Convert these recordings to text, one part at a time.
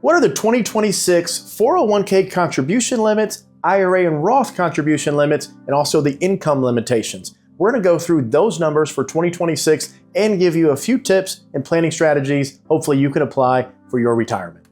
What are the 2026 401k contribution limits, IRA and Roth contribution limits, and also the income limitations? We're going to go through those numbers for 2026 and give you a few tips and planning strategies hopefully you can apply for your retirement.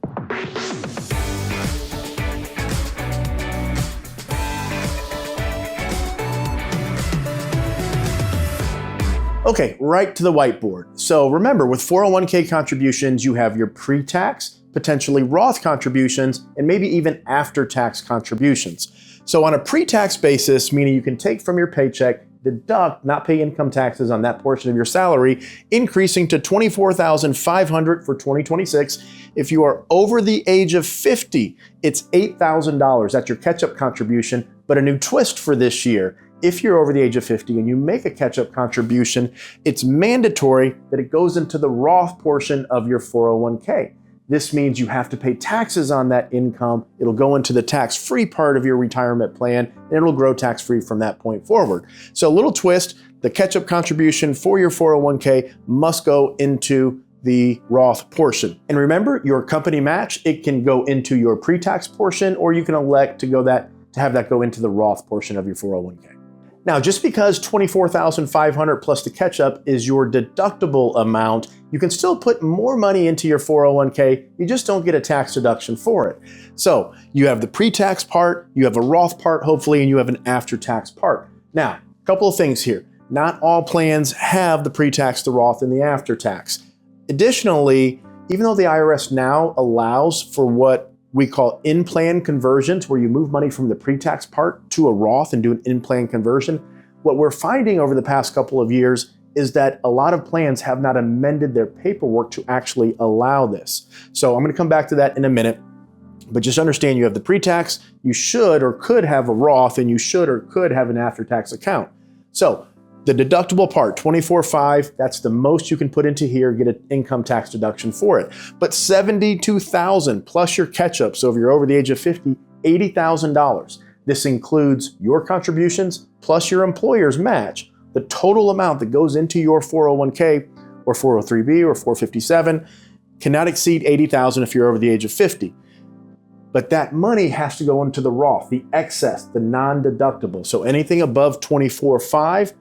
Okay, right to the whiteboard. So remember, with 401k contributions, you have your pre-tax, potentially Roth contributions, and maybe even after-tax contributions. So on a pre-tax basis, meaning you can take from your paycheck, deduct, not pay income taxes on that portion of your salary, increasing to $24,500 for 2026. If you are over the age of 50, it's $8,000. That's your catch-up contribution, but a new twist for this year. If you're over the age of 50 and you make a catch-up contribution, it's mandatory that it goes into the Roth portion of your 401k. This means you have to pay taxes on that income. It'll go into the tax-free part of your retirement plan, and it'll grow tax-free from that point forward. So a little twist, the catch-up contribution for your 401k must go into the Roth portion. And remember, your company match, it can go into your pre-tax portion, or you can elect to have that go into the Roth portion of your 401k. Now, just because $24,500 plus the catch-up is your deductible amount, you can still put more money into your 401k, you just don't get a tax deduction for it. So you have the pre-tax part, you have a Roth part, hopefully, and you have an after-tax part. Now, a couple of things here. Not all plans have the pre-tax, the Roth, and the after-tax. Additionally, even though the IRS now allows for what we call in-plan conversions, where you move money from the pre-tax part to a Roth and do an in-plan conversion, what we're finding over the past couple of years is that a lot of plans have not amended their paperwork to actually allow this. So I'm going to come back to that in a minute, but just understand you have the pre-tax, you should or could have a Roth, and you should or could have an after-tax account. So the deductible part, $24,500, that's the most you can put into here, get an income tax deduction for it. But $72,000 plus your catch-up, so if you're over the age of 50, $80,000. This includes your contributions plus your employer's match. The total amount that goes into your 401k or 403b or 457 cannot exceed $80,000 if you're over the age of 50. But that money has to go into the Roth, the excess, the non-deductible. So anything above $24,500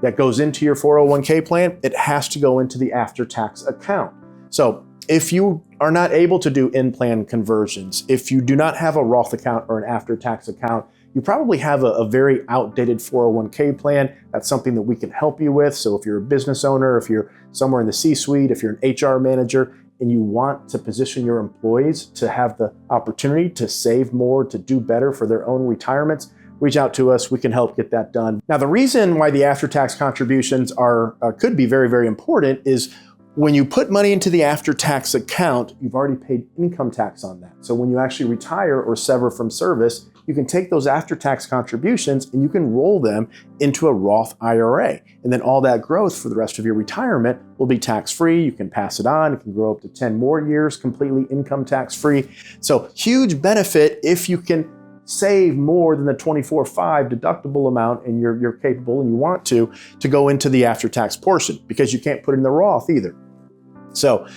that goes into your 401k plan, it has to go into the after-tax account. So if you are not able to do in-plan conversions, if you do not have a Roth account or an after-tax account, you probably have a very outdated 401k plan. That's something that we can help you with. So if you're a business owner, if you're somewhere in the C-suite, if you're an HR manager, and you want to position your employees to have the opportunity to save more, to do better for their own retirements, reach out to us. We can help get that done. Now, the reason why the after-tax contributions could be very, very important is when you put money into the after-tax account, you've already paid income tax on that. So when you actually retire or sever from service, you can take those after-tax contributions and you can roll them into a Roth IRA. And then all that growth for the rest of your retirement will be tax-free. You can pass it on. It can grow up to 10 more years completely income tax-free. So huge benefit if you can save more than the $24,500 deductible amount and you're capable and you want to go into the after-tax portion, because you can't put in the Roth either. So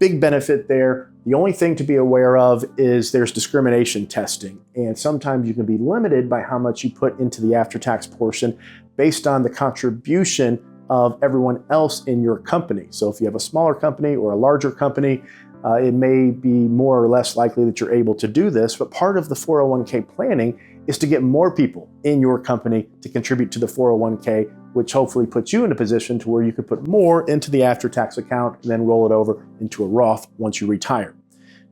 big benefit there. The only thing to be aware of is there's discrimination testing, and sometimes you can be limited by how much you put into the after-tax portion based on the contribution of everyone else in your company. So if you have a smaller company or a larger company, it may be more or less likely that you're able to do this, but part of the 401k planning is to get more people in your company to contribute to the 401k, which hopefully puts you in a position to where you could put more into the after-tax account and then roll it over into a Roth once you retire.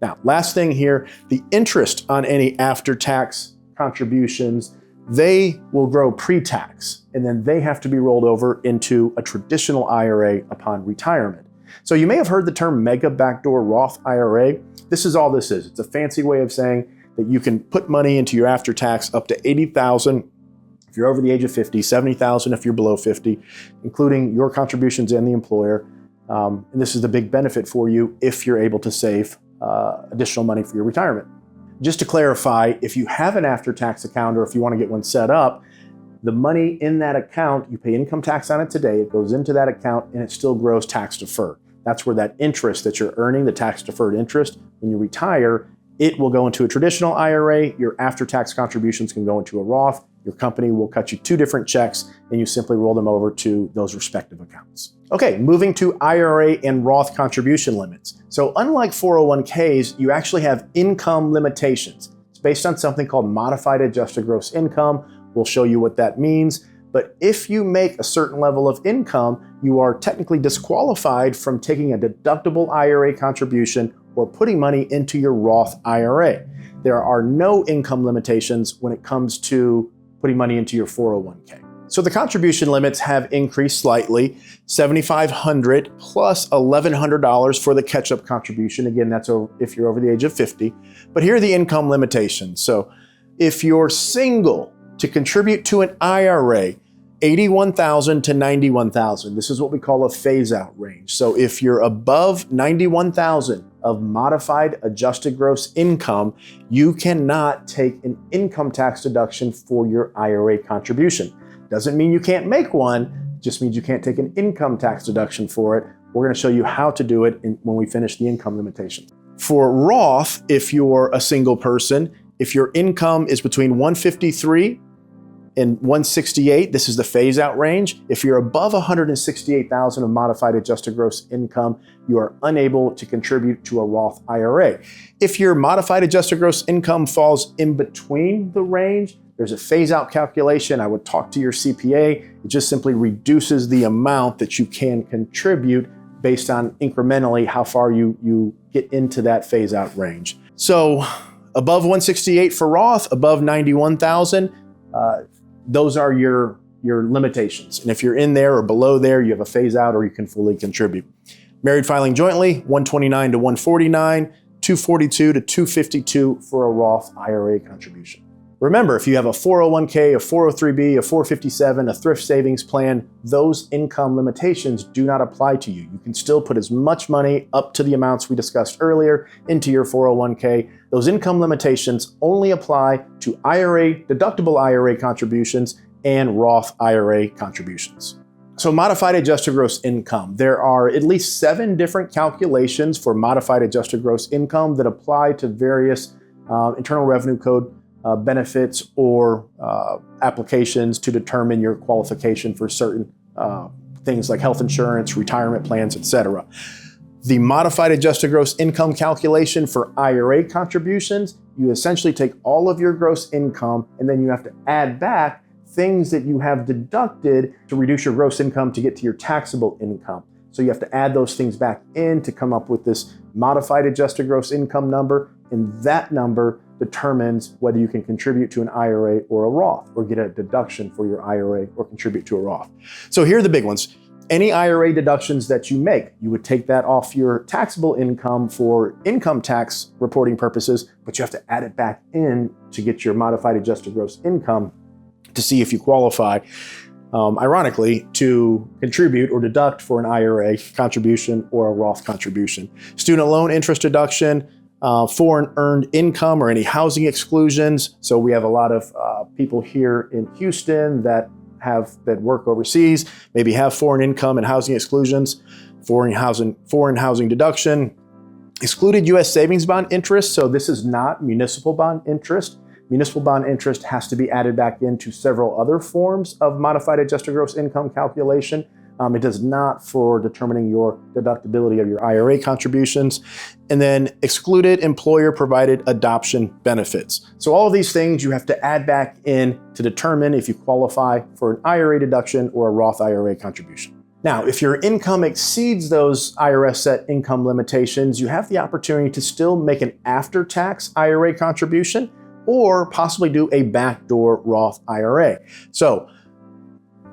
Now, last thing here, the interest on any after-tax contributions, they will grow pre-tax, and then they have to be rolled over into a traditional IRA upon retirement. So you may have heard the term mega backdoor Roth IRA. This is all this is. It's a fancy way of saying that you can put money into your after-tax up to $80,000 if you're over the age of 50, $70,000 if you're below 50, including your contributions and the employer. And this is the big benefit for you if you're able to save additional money for your retirement. Just to clarify, if you have an after-tax account or if you want to get one set up, the money in that account, you pay income tax on it today, it goes into that account and it still grows tax deferred. That's where that interest that you're earning, the tax-deferred interest, when you retire, it will go into a traditional IRA. Your after-tax contributions can go into a Roth. Your company will cut you 2 different checks, and you simply roll them over to those respective accounts. Okay, moving to IRA and Roth contribution limits. So unlike 401ks, you actually have income limitations. It's based on something called modified adjusted gross income. We'll show you what that means. But if you make a certain level of income, you are technically disqualified from taking a deductible IRA contribution or putting money into your Roth IRA. There are no income limitations when it comes to putting money into your 401k. So the contribution limits have increased slightly, $7,500 plus $1,100 for the catch-up contribution. Again, that's if you're over the age of 50. But here are the income limitations. So if you're single, to contribute to an IRA, $81,000 to $91,000. This is what we call a phase-out range. So if you're above $91,000 of modified adjusted gross income, you cannot take an income tax deduction for your IRA contribution. Doesn't mean you can't make one, just means you can't take an income tax deduction for it. We're going to show you how to do it when we finish the income limitations. For Roth, if you're a single person, if your income is between $153,000 and $168,000, this is the phase-out range. If you're above $168,000 of modified adjusted gross income, you are unable to contribute to a Roth IRA. If your modified adjusted gross income falls in between the range, there's a phase-out calculation. I would talk to your CPA. It just simply reduces the amount that you can contribute based on incrementally how far you get into that phase-out range. So above $168,000 for Roth, above $91,000, those are your limitations. And if you're in there or below there, you have a phase out or you can fully contribute. Married filing jointly, 129 to 149, 242 to 252 for a Roth IRA contribution. Remember, if you have a 401k, a 403b, a 457, a thrift savings plan, those income limitations do not apply to you. You can still put as much money up to the amounts we discussed earlier into your 401k. Those income limitations only apply to IRA, deductible IRA contributions, and Roth IRA contributions. So modified adjusted gross income. There are at least 7 different calculations for modified adjusted gross income that apply to various Internal Revenue Code benefits or applications to determine your qualification for certain things like health insurance, retirement plans, etc. The modified adjusted gross income calculation for IRA contributions, you essentially take all of your gross income and then you have to add back things that you have deducted to reduce your gross income to get to your taxable income. So you have to add those things back in to come up with this modified adjusted gross income number, and that number determines whether you can contribute to an IRA or a Roth, or get a deduction for your IRA or contribute to a Roth. So here are the big ones. Any IRA deductions that you make, you would take that off your taxable income for income tax reporting purposes, but you have to add it back in to get your modified adjusted gross income to see if you qualify, ironically, to contribute or deduct for an IRA contribution or a Roth contribution. Student loan interest deduction, foreign earned income or any housing exclusions. So we have a lot of people here in Houston that work overseas, maybe have foreign income and housing exclusions, foreign housing deduction, excluded U.S. savings bond interest. So this is not municipal bond interest. Municipal bond interest has to be added back into several other forms of modified adjusted gross income calculation. It does not for determining your deductibility of your IRA contributions. And then excluded employer-provided adoption benefits. So all of these things you have to add back in to determine if you qualify for an IRA deduction or a Roth IRA contribution. Now, if your income exceeds those IRS set income limitations, you have the opportunity to still make an after-tax IRA contribution or possibly do a backdoor Roth IRA. So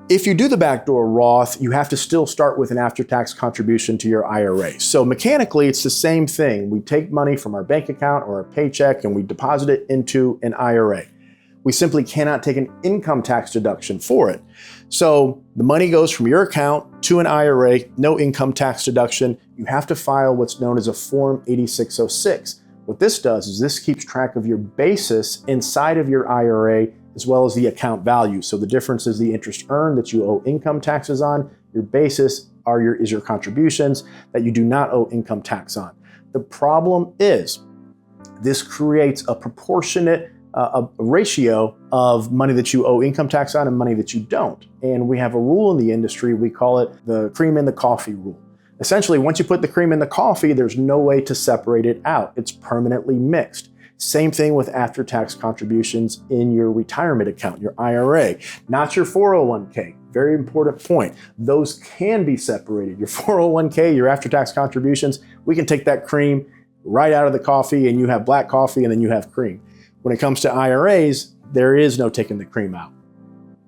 if you do the backdoor Roth, you have to still start with an after-tax contribution to your IRA. So mechanically, it's the same thing. We take money from our bank account or a paycheck and we deposit it into an IRA. We simply cannot take an income tax deduction for it. So the money goes from your account to an IRA, no income tax deduction. You have to file what's known as a Form 8606. What this does is this keeps track of your basis inside of your IRA as well as the account value. So the difference is the interest earned that you owe income taxes on. Your basis is your contributions that you do not owe income tax on. The problem is this creates a proportionate a ratio of money that you owe income tax on and money that you don't. And we have a rule in the industry, we call it the cream in the coffee rule. Essentially, once you put the cream in the coffee, there's no way to separate it out. It's permanently mixed. Same thing with after-tax contributions in your retirement account, your IRA, not your 401k. Very important point. Those can be separated. Your 401k, your after-tax contributions, we can take that cream right out of the coffee and you have black coffee and then you have cream. When it comes to IRAs, there is no taking the cream out.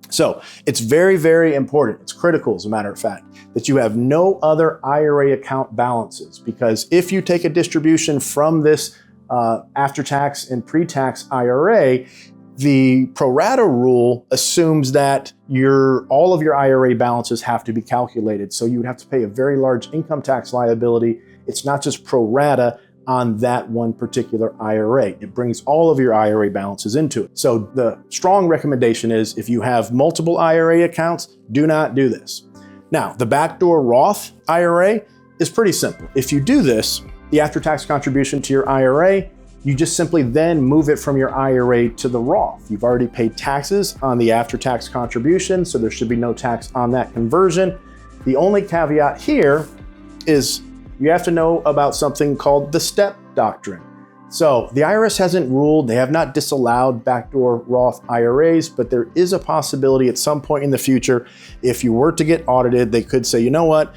So it's very, very important. It's critical, as a matter of fact, that you have no other IRA account balances, because if you take a distribution from this after-tax and pre-tax IRA, the pro rata rule assumes that all of your IRA balances have to be calculated. So you would have to pay a very large income tax liability. It's not just pro rata on that one particular IRA. It brings all of your IRA balances into it. So the strong recommendation is, if you have multiple IRA accounts, do not do this. Now, the backdoor Roth IRA is pretty simple. If you do this, the after-tax contribution to your IRA, you just simply then move it from your IRA to the Roth. You've already paid taxes on the after-tax contribution, so there should be no tax on that conversion. The only caveat here is you have to know about something called the step doctrine. So the IRS hasn't ruled, they have not disallowed backdoor Roth IRAs, but there is a possibility at some point in the future, if you were to get audited, they could say, you know what,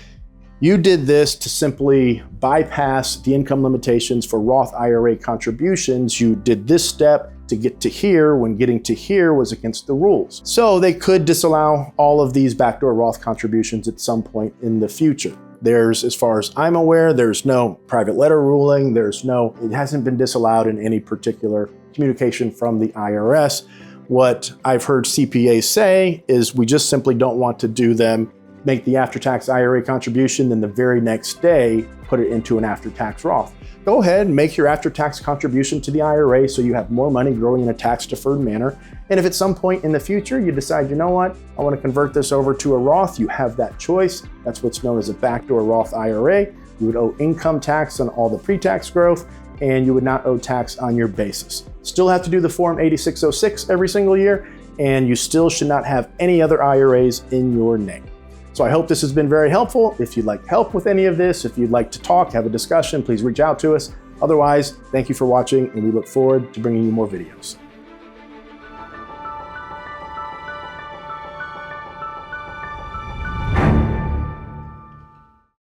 you did this to simply bypass the income limitations for Roth IRA contributions. You did this step to get to here when getting to here was against the rules. So they could disallow all of these backdoor Roth contributions at some point in the future. There's, as far as I'm aware, there's no private letter ruling. It hasn't been disallowed in any particular communication from the IRS. What I've heard CPAs say is we just simply don't want to do them, make the after-tax IRA contribution, then the very next day, put it into an after-tax Roth. Go ahead and make your after-tax contribution to the IRA so you have more money growing in a tax-deferred manner. And if at some point in the future you decide, you know what, I want to convert this over to a Roth, you have that choice. That's what's known as a backdoor Roth IRA. You would owe income tax on all the pre-tax growth, and you would not owe tax on your basis. Still have to do the Form 8606 every single year, and you still should not have any other IRAs in your name. So I hope this has been very helpful. If you'd like help with any of this, if you'd like to talk, have a discussion, please reach out to us. Otherwise, thank you for watching, and we look forward to bringing you more videos.